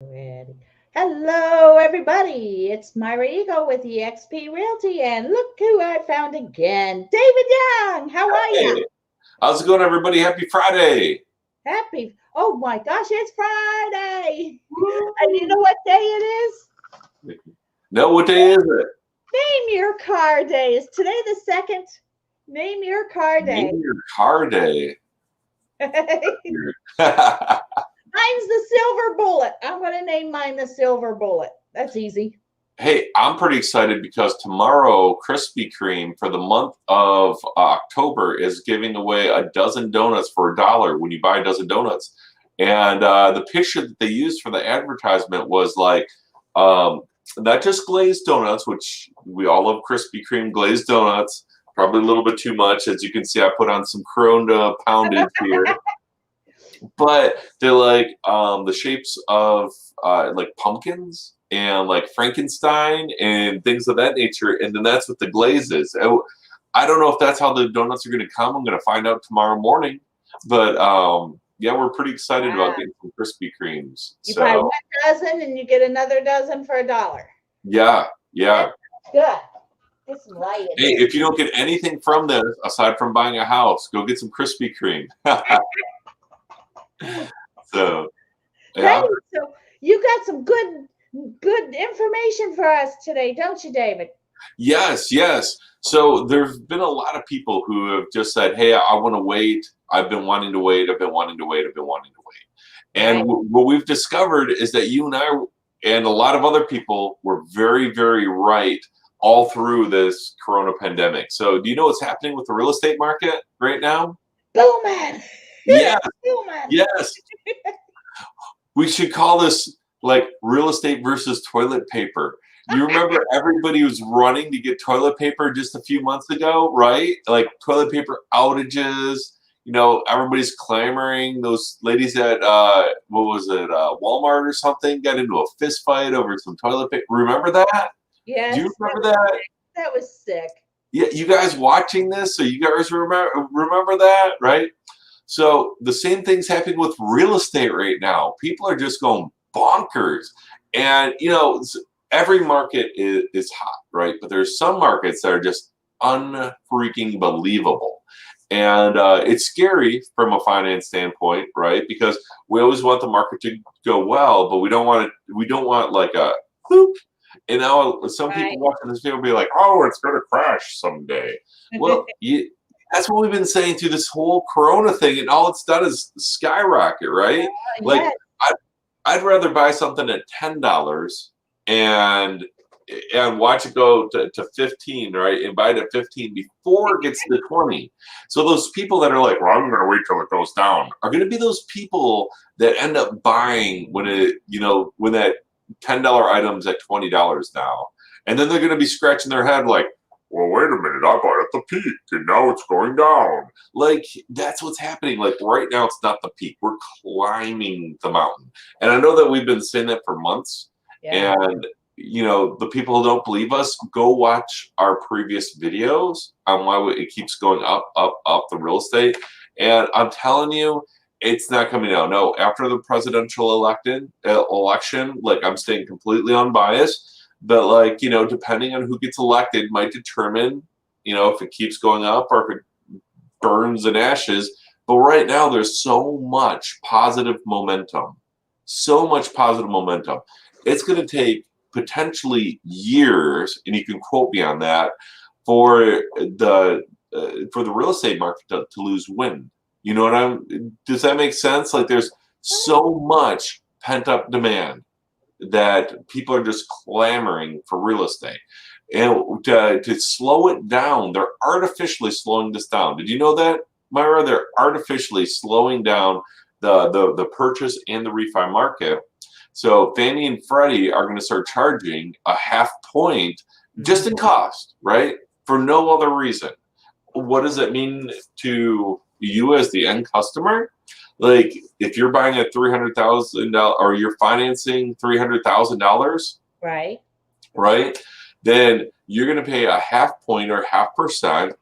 Ready. Hello, everybody. It's Myra Eagle with eXp Realty, and look who I found again. David Young, how are you? Hey, how's it going, everybody? Happy Friday. Happy. Oh my gosh, it's Friday. And you Woo. know what day it is? No, what day is it? Name your car day. Is today the second? Name your car day. Name your car day. Mine's the silver bullet. I'm going to name mine the silver bullet. That's easy. Hey, I'm pretty excited because tomorrow, Krispy Kreme for the month of October is giving away a dozen donuts for $1 when you buy a dozen donuts. And the picture that they used for the advertisement was like um, not just glazed donuts, which we all love Krispy Kreme glazed donuts, probably a little bit too much. As you can see, I put on some Corona poundage here. But they're like the shapes of like pumpkins and like Frankenstein and things of that nature, and then that's what the glaze is. I don't know if that's how the donuts are going to come. I'm going to find out tomorrow morning. But yeah, we're pretty excited about Wow. getting some Krispy Kremes. You buy one So dozen and you get another dozen for $1. yeah, yeah. That's good. Get some light in Hey, here. if you don't get anything from this aside from buying a house, go get some Krispy Kreme. So Hey, yeah. so you got some good information for us today, don't you, David? Yes, yes. So there's been a lot of people who have just said, "Hey, I want to wait. I've been wanting to wait. I've been wanting to wait. I've been wanting to wait." And Right. what we've discovered is that you and I and a lot of other people were very, very right all through this Corona pandemic. So do you know what's happening with the real estate market right now? Booming. Yes, Booming. yes. We should call this like real estate versus toilet paper. You remember everybody was running to get toilet paper just a few months ago, right? Like toilet paper outages. Everybody's clamoring. Those ladies at what was it, Walmart or something, got into a fist fight over some toilet paper. Remember that? Do you Yes, that remember was that? sick. That was sick. Yeah, you guys watching this, so you guys remember that, right? So the same thing's happening with real estate right now. People are just going bonkers. And, every market is hot, right? But there's some markets that are just unfreaking believable. And it's scary from a finance standpoint, right? Because we always want the market to go well, but we don't want like a whoop. And now some Right. people watching this video will be like, "Oh, it's going to crash someday." Well, that's what we've been saying through this whole Corona thing, and all it's done is skyrocket, right? Like, Yes. I'd rather buy something at $10 and watch it go to 15, right? And buy it at 15 before it gets to 20. So those people that are like, "Well, I'm going to wait till it goes down," are going to be those people that end up buying when that $10 item's at $20 now, and then they're going to be scratching their head like, "Well, wait a minute, I bought at the peak and now it's going down." Like, that's what's happening. Like, right now, it's not the peak. We're climbing the mountain. And I know that we've been saying that for months. Yeah. And, the people who don't believe us, go watch our previous videos on why it keeps going up, up, up the real estate. And I'm telling you, it's not coming down. No, after the presidential election, like, I'm staying completely unbiased. But like, depending on who gets elected might determine, if it keeps going up or if it burns in ashes. But right now there's so much positive momentum. So much positive momentum. It's gonna take potentially years, and you can quote me on that, for the real estate market to lose wind. You know what does that make sense? Like, there's so much pent up demand that people are just clamoring for real estate. And to slow it down, they're artificially slowing this down. Did you know that, Myra? They're artificially slowing down the purchase and the refi market. So Fannie and Freddie are going to start charging a half point just in cost, right? For no other reason. What does that mean to you as the end customer? Like, if you're buying a $300,000 or you're financing $300,000, Right. right? Then you're going to pay a half point or half percent,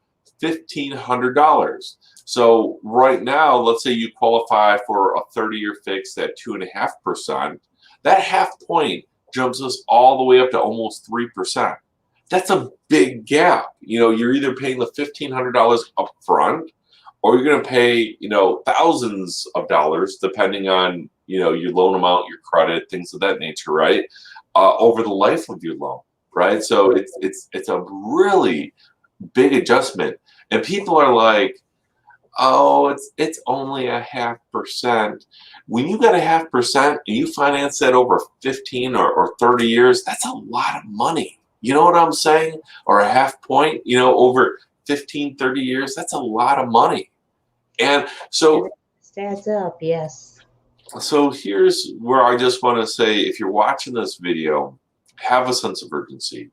$1,500. So right now, let's say you qualify for a 30-year fix at 2.5%. That half point jumps us all the way up to almost 3%. That's a big gap. You're either paying the $1,500 up front, or you're going to pay, thousands of dollars, depending on, your loan amount, your credit, things of that nature, right? Over the life of your loan, right? So it's a really big adjustment. And people are like, oh, it's only a 0.5%. When you got a 0.5% and you finance that over 15 or 30 years, that's a lot of money. You know what I'm saying? Or a half point, over 15, 30 years, that's a lot of money. And so it adds up, yes. So here's where I just want to say, if you're watching this video, have a sense of urgency.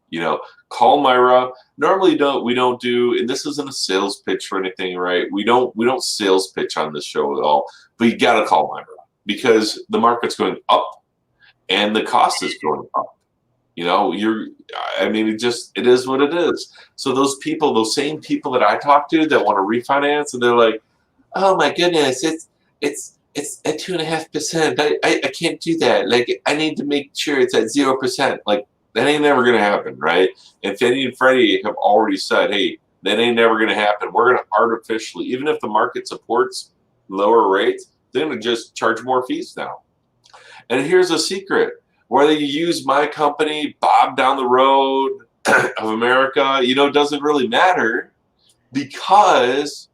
Call Myra. Normally, we don't do, and this isn't a sales pitch or anything, right? We don't sales pitch on this show at all. But you got to call Myra because the market's going up and the cost is going up. It is what it is. So those same people that I talk to that want to refinance, and they're like, oh my goodness, it's at 2.5%. I can't do that. Like, I need to make sure it's at 0%. Like, that ain't never gonna happen, right? And Fannie and Freddie have already said, hey, that ain't never gonna happen. We're gonna artificially, even if the market supports lower rates, they're gonna just charge more fees now. And here's a secret: whether you use my company, Bob down the road of America, it doesn't really matter, because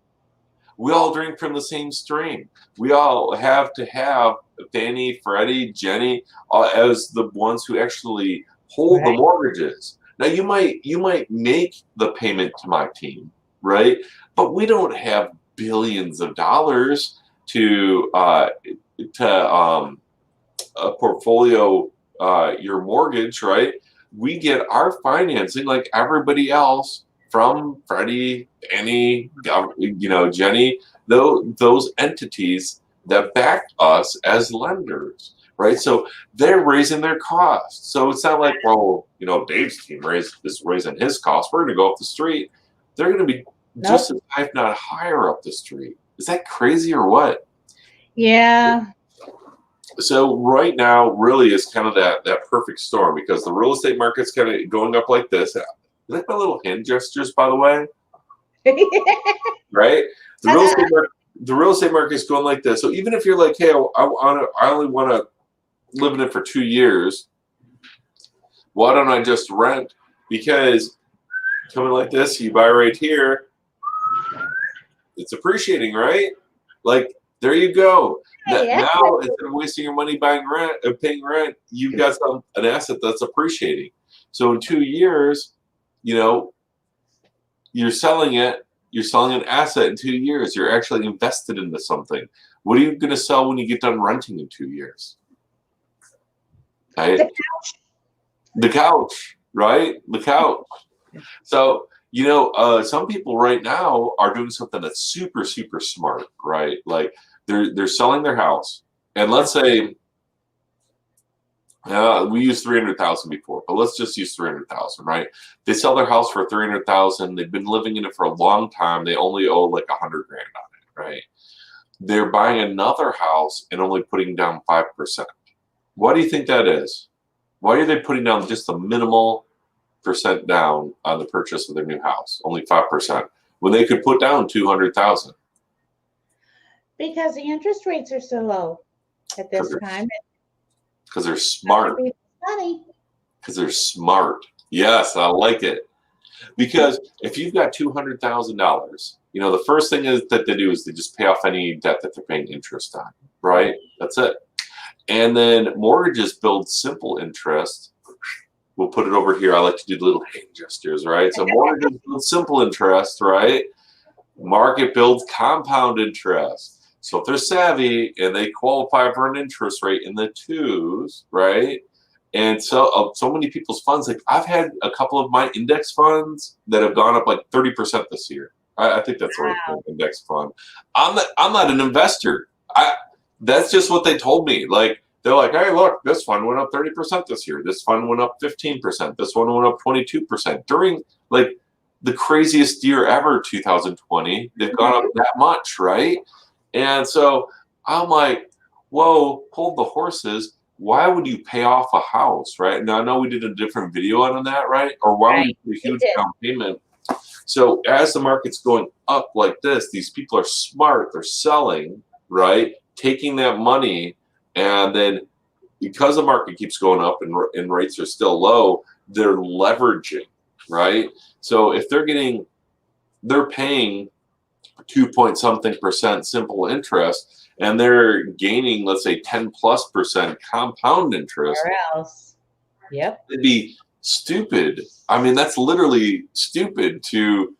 we all drink from the same stream. We all have to have Fannie, Freddie, Jenny as the ones who actually hold the mortgages. Now, you might make the payment to my team, right? But we don't have billions of dollars to portfolio your mortgage, right? We get our financing like everybody else from Freddie, Fannie, Jenny, those entities that back us as lenders, right? So they're raising their costs. So it's not like, well, Dave's team is raising his costs. We're going to go up the street. They're going to be just as high, if not higher, up the street. Is that crazy or what? Yeah. So right now really is kind of that perfect storm, because the real estate market's kind of going up like this. You like my little hand gestures, by the way? Right? The real estate market is going like this. So even if you're like, hey, I only want to live in it for 2 years, why don't I just rent? Because coming like this, you buy right here, it's appreciating, right? Like, there you go. Now, instead of wasting your money paying rent, you've got an asset that's appreciating. So in 2 years, you're selling it. You're selling an asset in 2 years. You're actually invested into something. What are you going to sell when you get done renting in 2 years? Right? The couch, right? The couch. So, some people right now are doing something that's super, super smart, right? Like, they're selling their house, and let's say we used 300,000 before, but let's just use 300,000, right? They sell their house for 300,000. They've been living in it for a long time. They only owe like 100 grand on it, right? They're buying another house and only putting down 5%. Why do you think that is? Why are they putting down just a minimal percent down on the purchase of their new house, only 5%, when they could put down 200,000? Because the interest rates are so low at this time. Because they're smart. Because they're smart. Yes, I like it. Because if you've got $200,000, the first thing that they do is they just pay off any debt that they're paying interest on, right? That's it. And then mortgages build simple interest. We'll put it over here. I like to do the little hand gestures, right? So mortgages build simple interest, right? Market builds compound interest. So if they're savvy and they qualify for an interest rate in the 2s, right? And so many people's funds, like I've had a couple of my index funds that have gone up like 30% this year. I think that's right, an index fund. I'm not an investor. That's just what they told me. Like, they're like, hey, look, this fund went up 30% this year. This fund went up 15%. This one went up 22%. During like the craziest year ever, 2020, they've gone up that much, right? And so I'm like, whoa, hold the horses. why would you pay off a house, right? Now I know we did a different video on that, right? Or why would you Right. put a We huge did. down payment? So as the market's going up like this, these people are smart. They're selling, right? Taking that money, and then because the market keeps going up and rates are still low, they're leveraging, right? So if they're paying 2 point something percent simple interest, and they're gaining, let's say 10+% compound interest, Where else? Yep. it'd be stupid. I mean, that's literally stupid to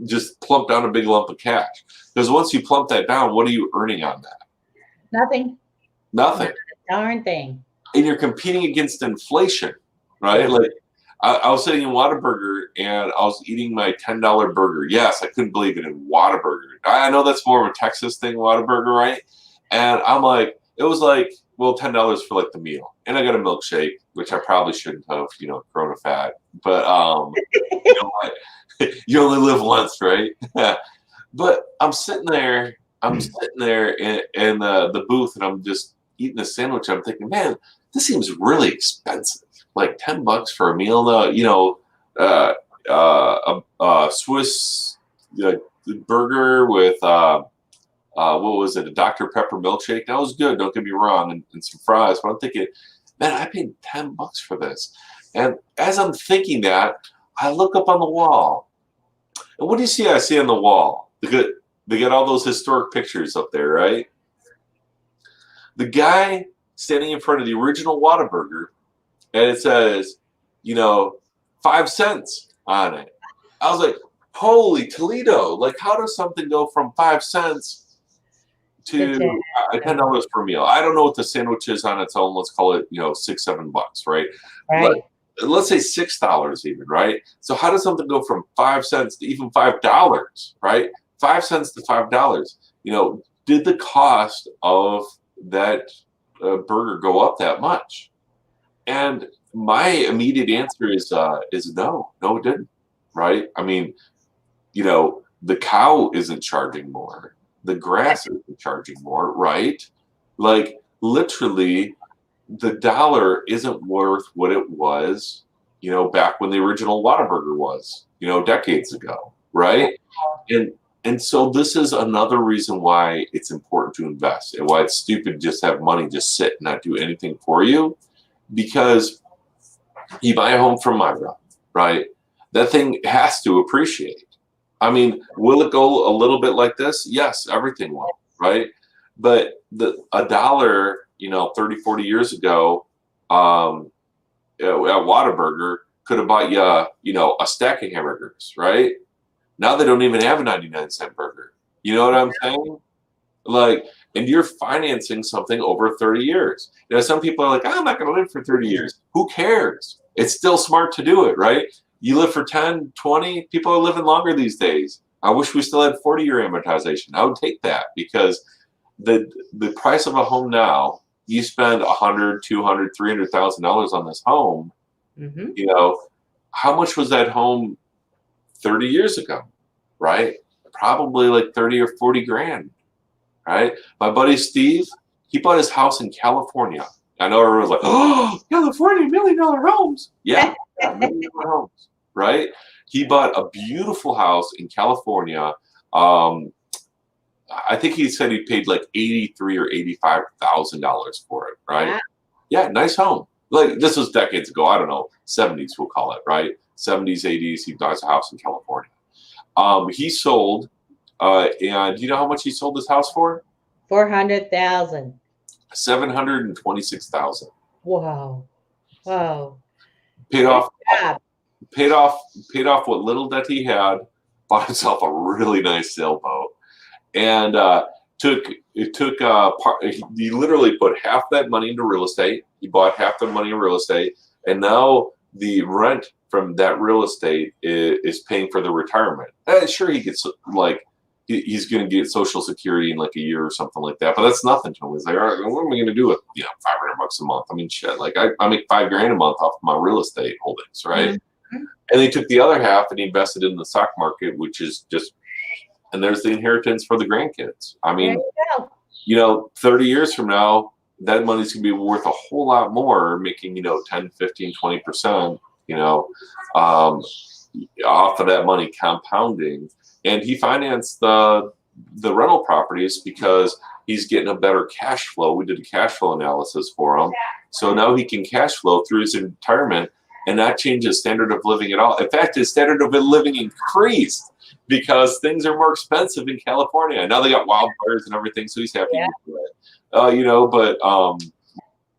just plump down a big lump of cash. Because once you plump that down, what are you earning on that? Nothing. Nothing. Not a darn thing. And you're competing against inflation, right? Yeah. Like I was sitting in Whataburger and I was eating my $10 burger. Yes, I couldn't believe it in Whataburger. I know that's more of a Texas thing, Whataburger, right? And I'm like, it was like, well, $10 for like the meal. And I got a milkshake, which I probably shouldn't have, grown a fat. But you know what? You only live once, right? But I'm sitting there in the booth, and I'm just eating a sandwich. I'm thinking, man, this seems really expensive. Like $10 for a meal, though. A Swiss burger with what was it? A Dr. Pepper milkshake. That was good. Don't get me wrong, and some fries. But I'm thinking, man, I paid $10 for this. And as I'm thinking that, I look up on the wall. And what do you see? I see on the wall. They got all those historic pictures up there, right? The guy standing in front of the original Whataburger, and it says, 5 cents on it. I was like, holy Toledo! Like, how does something go from 5 cents to $10 per meal? I don't know what the sandwich is on its own. Let's call it, $6-7, right? Right. Let's say $6 even, right? So how does something go from 5 cents to even $5, right? 5 cents to $5. Did the cost of that burger go up that much? And my immediate answer is no, it didn't, right? I mean, the cow isn't charging more, the grass isn't charging more, right? Like literally, the dollar isn't worth what it was, back when the original Whataburger was, decades ago, right? And so this is another reason why it's important to invest and why it's stupid to just have money just sit and not do anything for you. Because you buy a home from Myra, right? That thing has to appreciate. I mean, will it go a little bit like this? Yes, everything will, right? But a dollar, 30, 40 years ago, at Whataburger could have bought you, a stack of hamburgers, right? Now they don't even have a 99-cent burger. You know what I'm saying? Like, and you're financing something over 30 years. Some people are like, I'm not going to live for 30 years. Who cares? It's still smart to do it, right? You live for 10, 20, people are living longer these days. I wish we still had 40-year amortization. I would take that because the price of a home now, you spend $100, $200, $300,000 on this home. Mm-hmm. How much was that home 30 years ago, right? Probably like 30 or 40 grand, right? My buddy Steve, he bought his house in California. I know everyone's like, oh, California, $1 million homes. Yeah, $1 million homes, right? He bought a beautiful house in California. I think he said he paid like $83,000 or $85,000 for it, right? Wow. Yeah, nice home. Like this was decades ago. I don't know, 70s we'll call it, right? 70s, 80s. He buys a house in California. He sold, and do you know how much he sold his house for? 400,000. $726,000. Wow. Wow. Paid off, Yeah. paid off what little debt he had. Bought himself a really nice sailboat, and he literally put half that money into real estate. He bought half the money in real estate, and now the rent from that real estate is paying for the retirement. Sure, he gets like he's going to get Social Security in like a year or something like that, but that's nothing to him. He's like, all right, what am I going to do with $500 a month? I mean, shit, like I make $5,000 a month off of my real estate holdings, right? Mm-hmm. And they took the other half and he invested in the stock market, which is just, and there's the inheritance for the grandkids. I mean, 30 years from now, that money's going to be worth a whole lot more, making, 10, 15, 20%, off of that money compounding. And he financed the rental properties because he's getting a better cash flow. We did a cash flow analysis for him. So now he can cash flow through his retirement and not change his standard of living at all. In fact, his standard of living increased because things are more expensive in California. Now they got wildfires and everything, so he's happy with it.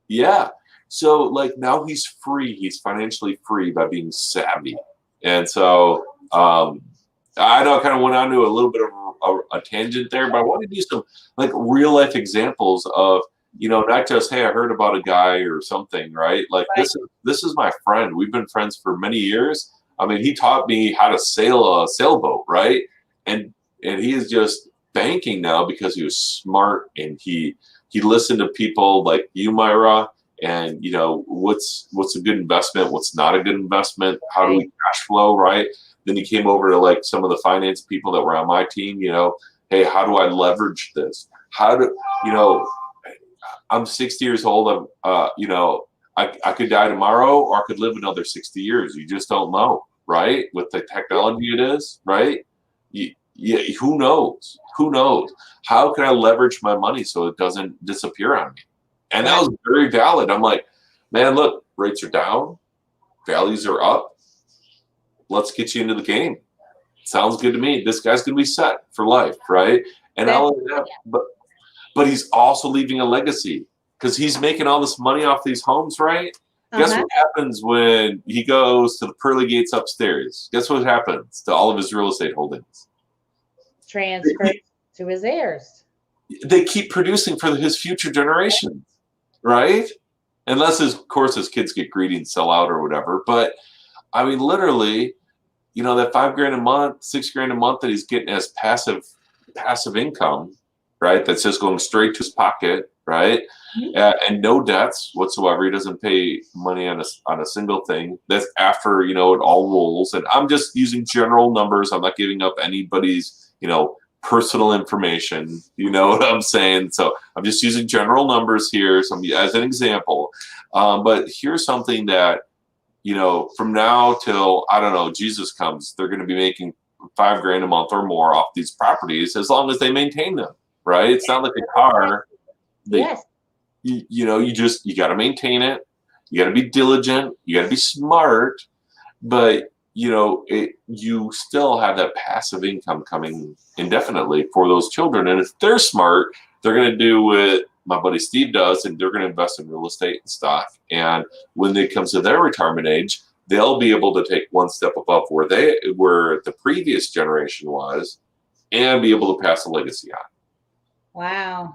Yeah. So like now he's free. He's financially free by being savvy. And so I know I kind of went on to a little bit of a tangent there, but I want to do some like real life examples of, not just, hey, I heard about a guy or something, right? Like this is my friend. We've been friends for many years. I mean, he taught me how to sail a sailboat, right? And he is just banking now because he was smart and he listened to people like you, Myra, and what's a good investment, what's not a good investment, how do we cash flow, right? Then he came over to like some of the finance people that were on my team, hey, how do I leverage this? I'm 60 years old. I could die tomorrow or I could live another 60 years. You just don't know, right? With the technology it is, right? Who knows? Who knows? How can I leverage my money so it doesn't disappear on me? And that was very valid. I'm like, man, look, rates are down, values are up. Let's get you into the game. Sounds good to me. This guy's going to be set for life, right? And but he's also leaving a legacy because he's making all this money off these homes, right? Guess what happens when he goes to the pearly gates upstairs? Guess what happens to all of his real estate holdings? Transferred to his heirs. They keep producing for his future generations, right? Unless, of course, his kids get greedy and sell out or whatever. But I mean, literally, that $5,000 a month, $6,000 a month that he's getting as passive income, right? That's just going straight to his pocket, right? And no debts whatsoever. He doesn't pay money on a single thing. That's after it all rolls. And I'm just using general numbers. I'm not giving up anybody's personal information. You know what I'm saying? So I'm just using general numbers here, as an example. But here's something that from now till I don't know, Jesus comes, they're going to be making $5,000 a month or more off these properties as long as they maintain them. Right? It's not like a car. Yes. You got to maintain it. You got to be diligent. You got to be smart. But you still have that passive income coming indefinitely for those children. And if they're smart, they're going to do what my buddy Steve does, and they're going to invest in real estate and stock. And when it comes to their retirement age, they'll be able to take one step above where the previous generation was, and be able to pass a legacy on. Wow.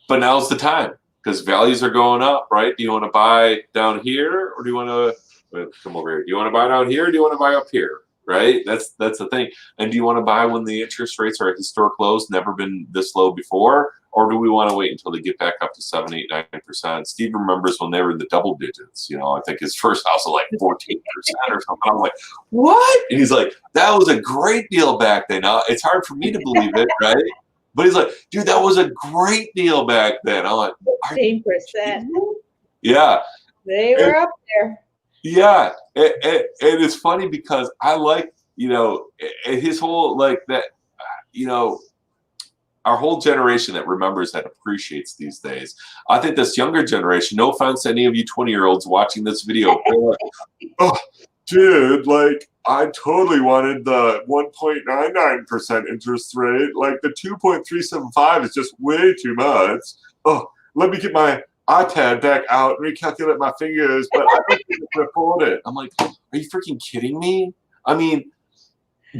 But now's the time because values are going up, right? Do you want to buy down here or do you want to come over here? Do you want to buy down here or do you want to buy up here? Right? That's the thing. And do you want to buy when the interest rates are at historic lows, never been this low before? Or do we want to wait until they get back up to 7, 8, 9%? Steve remembers when they were in the double digits. I think his first house was like 14% or something. I'm like, what? And he's like, that was a great deal back then. Now, it's hard for me to believe it, right? But he's like, dude, that was a great deal back then. I'm like, 15%. Yeah. They were up there. Yeah. And it's funny because I like, his whole like that, our whole generation that remembers that appreciates these days. I think this younger generation, no offense to any of you 20-year-olds watching this video, they're like, oh, dude, like I totally wanted the 1.99% interest rate. Like the 2.375 is just way too much. Oh, let me get my iPad back out and recalculate my figures, but I don't think I can afford it. I'm like, are you freaking kidding me? I mean,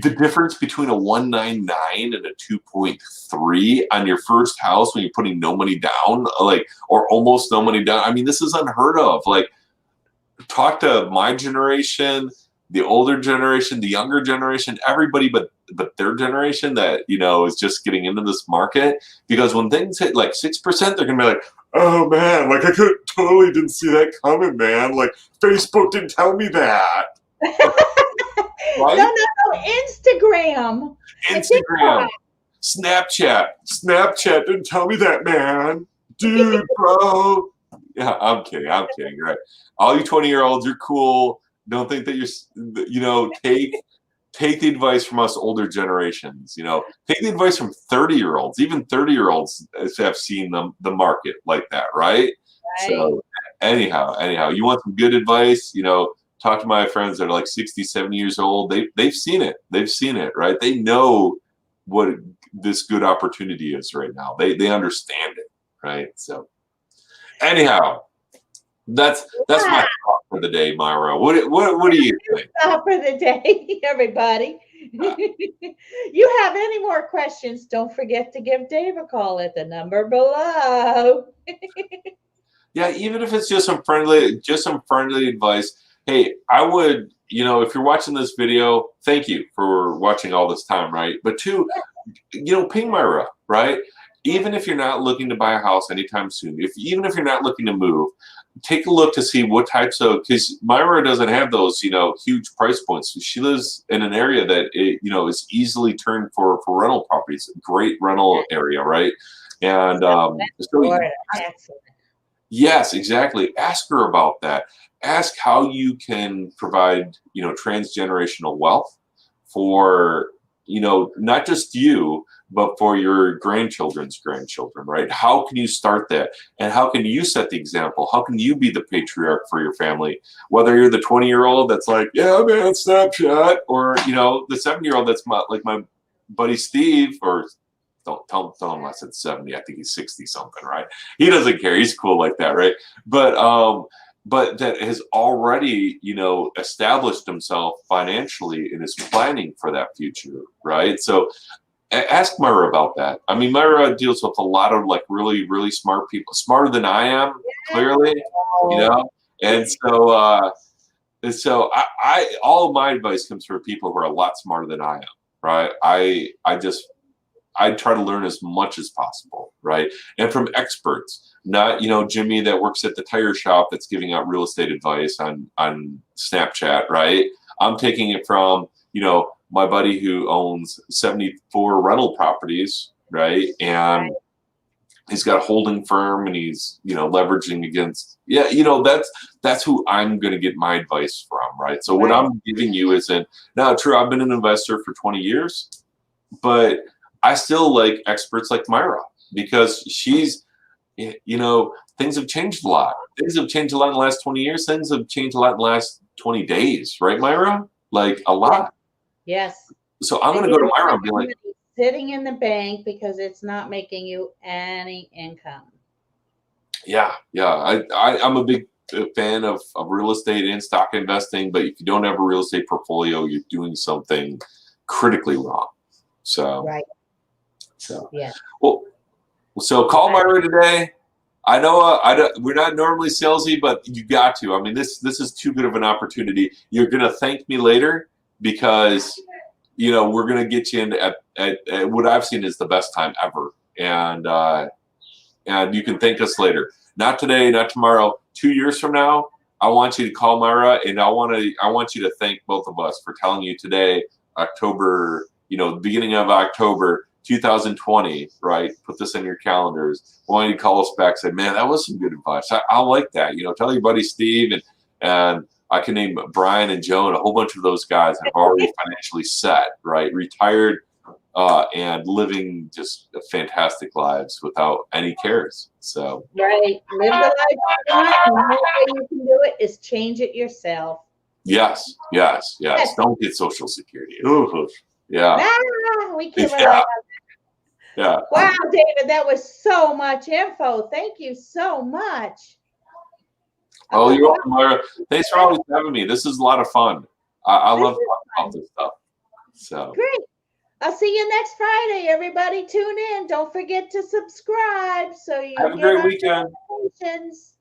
the difference between a 199 and a 2.3 on your first house when you're putting no money down, like, or almost no money down. I mean, this is unheard of. Like, talk to my generation, the older generation, the younger generation, everybody but their generation that, is just getting into this market. Because when things hit like 6%, they're going to be like, oh man, like I totally didn't see that coming, man. Like Facebook didn't tell me that. Right? No, Instagram. Snapchat didn't tell me that, man. Dude, bro. Yeah, I'm kidding. Right? All you 20-year-olds, you're cool. Don't think that take the advice from us older generations. Take the advice from 30-year-olds. Even 30-year-olds have seen the market like that, right? Right. So anyhow, you want some good advice? Talk to my friends that are like 60, 70 years old. They've seen it. They've seen it, right? They know what this good opportunity is right now. They understand it, right? So anyhow, that's my Yeah. thought for the day, Myra. What do you think? Stop for the day, everybody. You have any more questions? Don't forget to give Dave a call at the number below. Yeah, even if it's just some friendly advice. Hey, I would, if you're watching this video, thank you for watching all this time, right? But two, ping Myra, right? Even if you're not looking to buy a house anytime soon, even if you're not looking to move, take a look to see what types of, because Myra doesn't have those, huge price points. She lives in an area that is easily turned for rental properties, great rental area, right? And so Florida, excellent. yes, exactly. Ask her about that. Ask how you can provide, transgenerational wealth for, not just you, but for your grandchildren's grandchildren, right? How can you start that? And how can you set the example? How can you be the patriarch for your family? Whether you're the 20-year-old that's like, yeah, man, Snapchat, or, the 7-year-old that's like my buddy Steve, or don't tell him I said 70. I think he's 60 something, right? He doesn't care. He's cool like that, right? But that has already, established himself financially and is planning for that future, right? So ask Myra about that. I mean, Myra deals with a lot of like really, really smart people, smarter than I am, clearly, and so I all of my advice comes from people who are a lot smarter than I am, right? I try to learn as much as possible, right? And from experts, not, Jimmy that works at the tire shop that's giving out real estate advice on Snapchat, right? I'm taking it from, my buddy who owns 74 rental properties, right? And he's got a holding firm and he's, leveraging against, that's who I'm going to get my advice from, right? So what I'm giving you isn't, now true, I've been an investor for 20 years, but I still like experts like Myra because she's, things have changed a lot. Things have changed a lot in the last 20 years. Things have changed a lot in the last 20 days, right, Myra? Like a lot. Yes. So I'm going to go to Myra and be like, sitting in the bank because it's not making you any income. Yeah. I'm a big fan of real estate and stock investing, but if you don't have a real estate portfolio, you're doing something critically wrong. So, well, so call Myra today. I know we're not normally salesy, but you got to. I mean, this is too good of an opportunity. You're going to thank me later because, we're going to get you in at what I've seen is the best time ever. And you can thank us later. Not today, not tomorrow. 2 years from now, I want you to call Myra, and I want you to thank both of us for telling you today, October, the beginning of October 2020, right? Put this in your calendars. I want you to call us back and say, man, that was some good advice. I like that. Tell your buddy Steve, and I can name Brian and Joe and a whole bunch of those guys that have already financially set, right? Retired and living just fantastic lives without any cares. So live the life you want, and the only way you can do it is change it yourself. Yes. Don't get Social Security. Ooh, yeah. We give it up. Yeah. Wow, David, that was so much info. Thank you so much. Oh, you're welcome, Myra. Thanks for always having me. This is a lot of fun. I love talking about this stuff. So great. I'll see you next Friday. Everybody tune in. Don't forget to subscribe so you have a great weekend. Notifications.